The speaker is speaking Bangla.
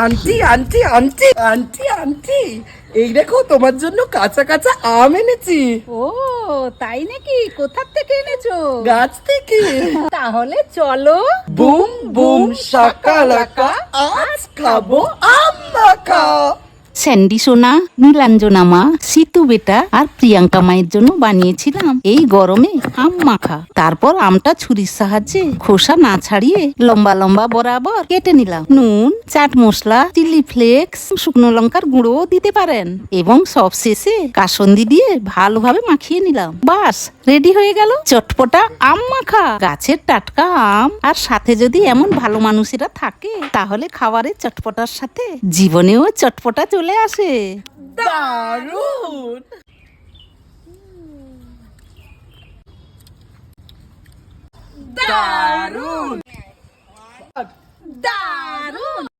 Aunty aunty aunty aunty aunty, এই দেখো তোমার জন্য কাঁচা কাঁচা আম এনেছি। ও তাই নাকি? কোথা থেকে এনেছো? গাছ থেকে। তাহলে চলো। বুম বুম শাকালাকা, আজ খাবো আম মাখা। স্যান্ডি সোনা, নীলাঞ্জনা মা, সিতু বেটা আর প্রিয়াঙ্কা মায়ের জন্য বানিয়েছিলাম এই গরমে আম মাখা। তারপর আমটা ছুরির সাহায্যে খোসা না ছাড়িয়ে লম্বা লম্বা বরাবর কেটে নিলাম। নুন, চাট মশলা, চিলি ফ্লেক্স, শুকনো লঙ্কার গুঁড়োও দিতে পারেন এবং সব শেষে কাসন্দি দিয়ে ভালোভাবে মাখিয়ে নিলাম। বাস রেডি হয়ে গেল চটপটা আম মাখা। গাছের টাটকা আম আর সাথে যদি এমন ভালো মানুষেরা থাকে তাহলে খাবারের চটপটার সাথে জীবনেও চটপটা চলে আসে। দারুণ দারুণ।